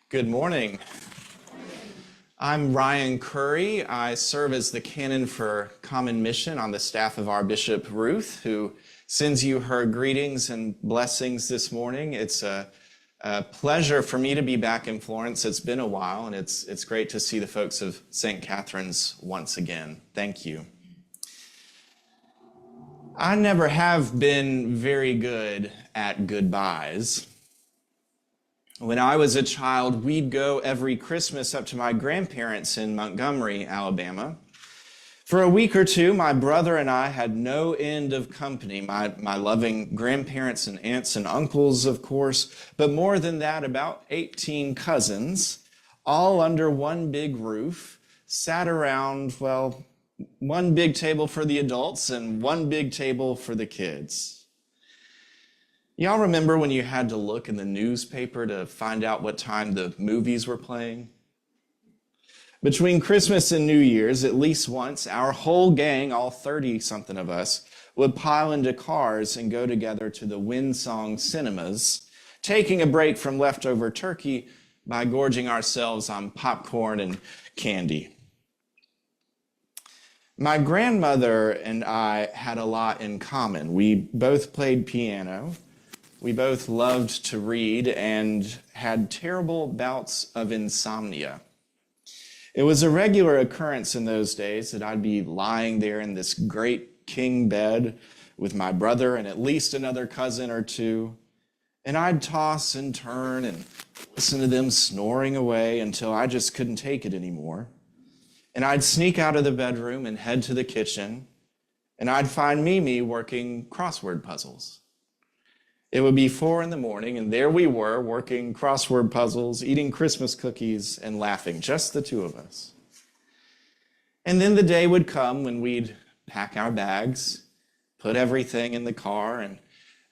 Good morning. I'm Ryan Curry. I serve as the canon for Common Mission on the staff of our Bishop Ruth, who sends you her greetings and blessings this morning. It's a pleasure for me to be back in Florence. It's been a while, and it's great to see the folks of St. Catherine's once again. Thank you. I never have been very good at goodbyes. When I was a child, we'd go every Christmas up to my grandparents in Montgomery, Alabama. For a week or two, my brother and I had no end of company, my loving grandparents and aunts and uncles, of course, but more than that, about 18 cousins, all under one big roof, sat around, one big table for the adults and one big table for the kids. Y'all remember when you had to look in the newspaper to find out what time the movies were playing? Between Christmas and New Year's, at least once, our whole gang, all 30-something of us, would pile into cars and go together to the Windsong cinemas, taking a break from leftover turkey by gorging ourselves on popcorn and candy. My grandmother and I had a lot in common. We both played piano. We both loved to read and had terrible bouts of insomnia. It was a regular occurrence in those days that I'd be lying there in this great king bed with my brother and at least another cousin or two, and I'd toss and turn and listen to them snoring away until I just couldn't take it anymore. And I'd sneak out of the bedroom and head to the kitchen, and I'd find Mimi working crossword puzzles. It would be 4 a.m, and there we were, working crossword puzzles, eating Christmas cookies, and laughing, just the two of us. And then the day would come when we'd pack our bags, put everything in the car, and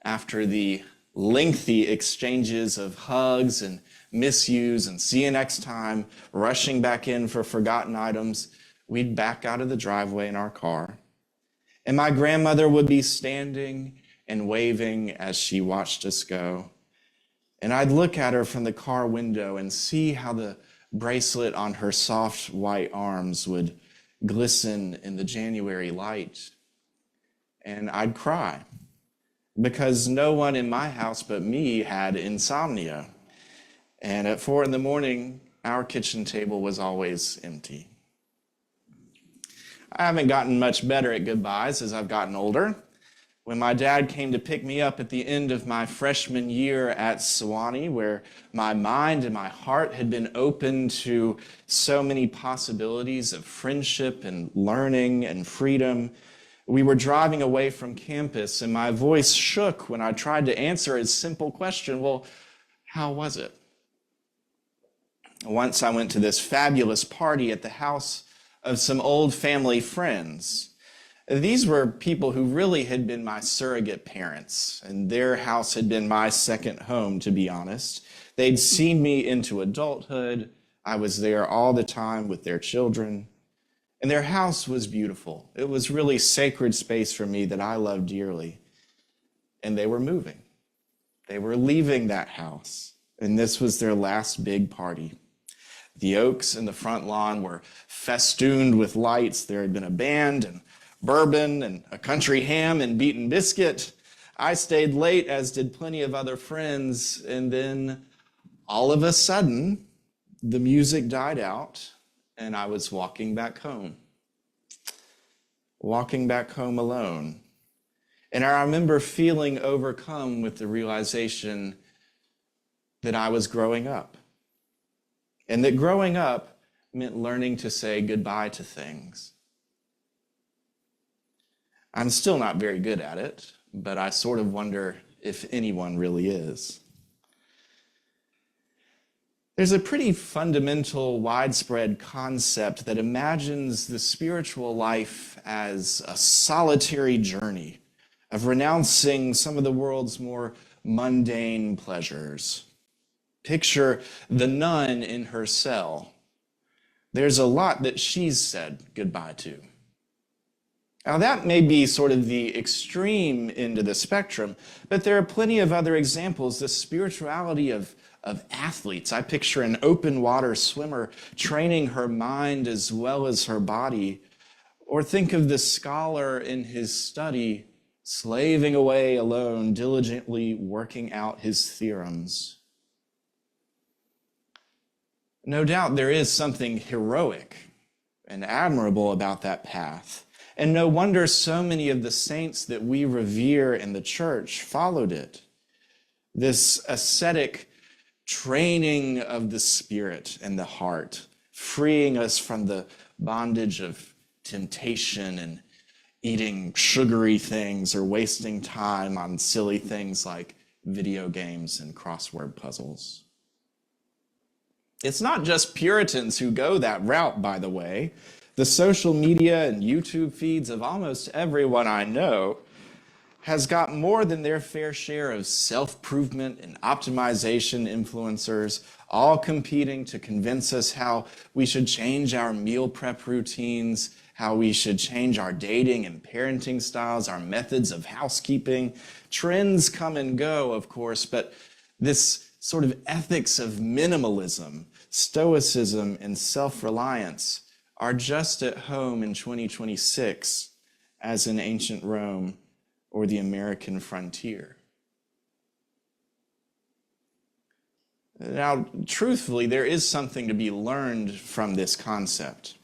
after the lengthy exchanges of hugs and miss yous and see you next time, rushing back in for forgotten items, we'd back out of the driveway in our car. And my grandmother would be standing and waving as she watched us go. And I'd look at her from the car window and see how the bracelet on her soft white arms would glisten in the January light. And I'd cry because no one in my house but me had insomnia. And at 4 a.m, our kitchen table was always empty. I haven't gotten much better at goodbyes as I've gotten older. When my dad came to pick me up at the end of my freshman year at Sewanee, where my mind and my heart had been open to so many possibilities of friendship and learning and freedom, we were driving away from campus, and my voice shook when I tried to answer his simple question, well, how was it? Once I went to this fabulous party at the house of some old family friends. These were people who really had been my surrogate parents, and their house had been my second home, to be honest. They'd seen me into adulthood. I was there all the time with their children, and their house was beautiful. It was really sacred space for me that I loved dearly, and they were moving. They were leaving that house, and this was their last big party. The oaks in the front lawn were festooned with lights. There had been a band and bourbon and a country ham and beaten biscuit. I stayed late, as did plenty of other friends, and then all of a sudden, the music died out, and I was walking back home alone. And I remember feeling overcome with the realization that I was growing up, and that growing up meant learning to say goodbye to things. I'm still not very good at it, but I sort of wonder if anyone really is. There's a pretty fundamental, widespread concept that imagines the spiritual life as a solitary journey of renouncing some of the world's more mundane pleasures. Picture the nun in her cell. There's a lot that she's said goodbye to. Now, that may be sort of the extreme end of the spectrum, but there are plenty of other examples. The spirituality of athletes. I picture an open water swimmer training her mind as well as her body. Or think of the scholar in his study, slaving away alone, diligently working out his theorems. No doubt there is something heroic and admirable about that path. And no wonder so many of the saints that we revere in the church followed it. This ascetic training of the spirit and the heart, freeing us from the bondage of temptation and eating sugary things or wasting time on silly things like video games and crossword puzzles. It's not just Puritans who go that route, by the way. The social media and YouTube feeds of almost everyone I know has got more than their fair share of self-improvement and optimization influencers, all competing to convince us how we should change our meal prep routines, how we should change our dating and parenting styles, our methods of housekeeping. Trends come and go, of course, but this sort of ethics of minimalism, stoicism, and self-reliance are just at home in 2026 as in ancient Rome or the American frontier. Now, truthfully, there is something to be learned from this concept.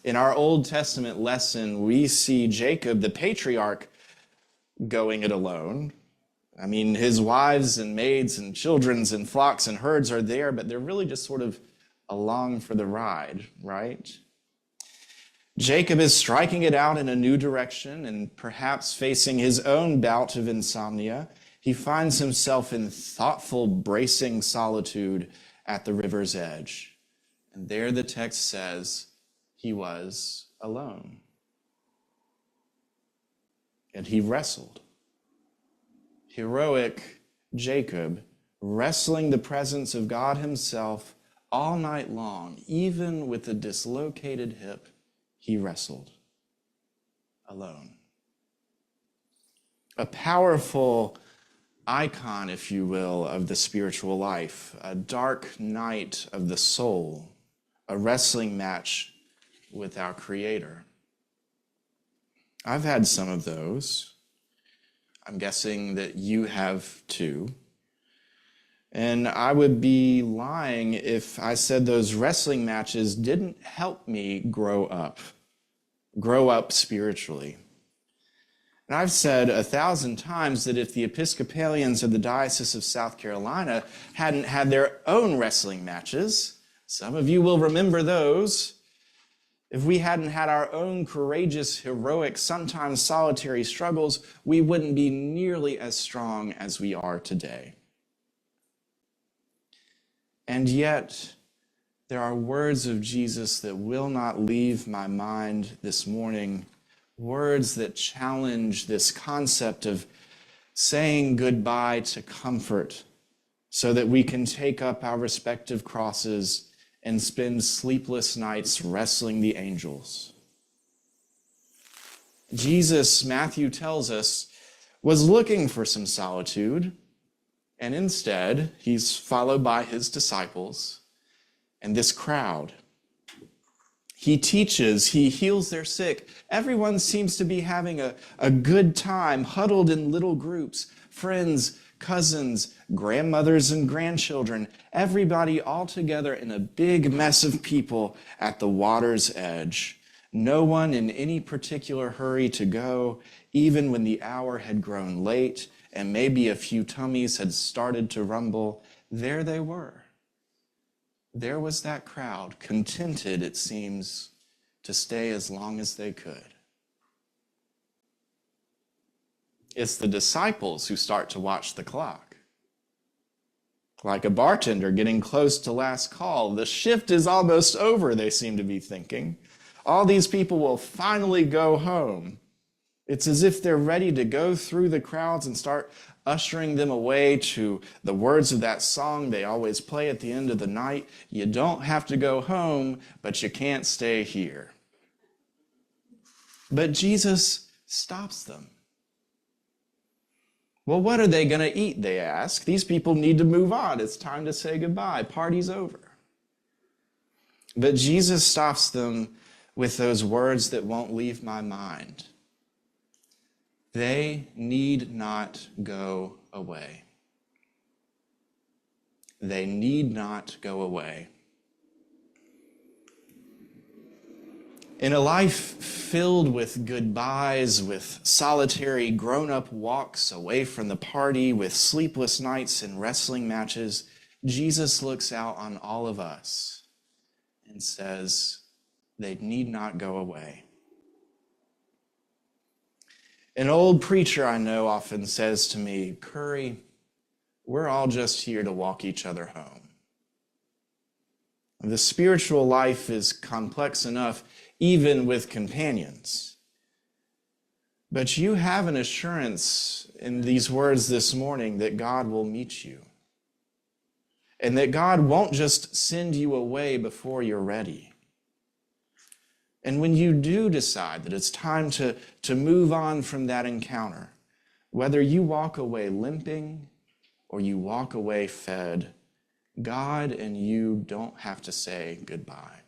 In our Old Testament lesson, we see Jacob, the patriarch, going it alone. I mean, his wives and maids and children and flocks and herds are there, but they're really just sort of along for the ride, right? Jacob is striking it out in a new direction and perhaps facing his own bout of insomnia. He finds himself in thoughtful, bracing solitude at the river's edge. And there the text says he was alone. And he wrestled. Heroic Jacob wrestling the presence of God himself all night long, even with a dislocated hip. He wrestled alone. A powerful icon, if you will, of the spiritual life, a dark night of the soul, a wrestling match with our Creator. I've had some of those. I'm guessing that you have too. And I would be lying if I said those wrestling matches didn't help me grow up spiritually. And I've said 1,000 times that if the Episcopalians of the Diocese of South Carolina hadn't had their own wrestling matches, some of you will remember those, if we hadn't had our own courageous, heroic, sometimes solitary struggles, we wouldn't be nearly as strong as we are today. And yet, there are words of Jesus that will not leave my mind this morning, words that challenge this concept of saying goodbye to comfort so that we can take up our respective crosses and spend sleepless nights wrestling the angels. Jesus, Matthew tells us, was looking for some solitude, and instead, he's followed by his disciples and this crowd. He teaches, he heals their sick. Everyone seems to be having a good time, huddled in little groups, friends, cousins, grandmothers and grandchildren, everybody all together in a big mess of people at the water's edge. No one in any particular hurry to go, even when the hour had grown late and maybe a few tummies had started to rumble. There they were. There was that crowd, contented, it seems, to stay as long as they could. It's the disciples who start to watch the clock. Like a bartender getting close to last call. The shift is almost over, they seem to be thinking. All these people will finally go home. It's as if they're ready to go through the crowds and start ushering them away to the words of that song they always play at the end of the night. You don't have to go home, but you can't stay here. But Jesus stops them. Well, what are they going to eat, they ask. These people need to move on. It's time to say goodbye. Party's over. But Jesus stops them with those words that won't leave my mind. They need not go away. They need not go away. In a life filled with goodbyes, with solitary grown-up walks away from the party, with sleepless nights and wrestling matches, Jesus looks out on all of us and says, they need not go away. An old preacher I know often says to me, Curry, we're all just here to walk each other home. The spiritual life is complex enough, even with companions. But you have an assurance in these words this morning that God will meet you. And that God won't just send you away before you're ready. And when you do decide that it's time to move on from that encounter, whether you walk away limping or you walk away fed, God and you don't have to say goodbye.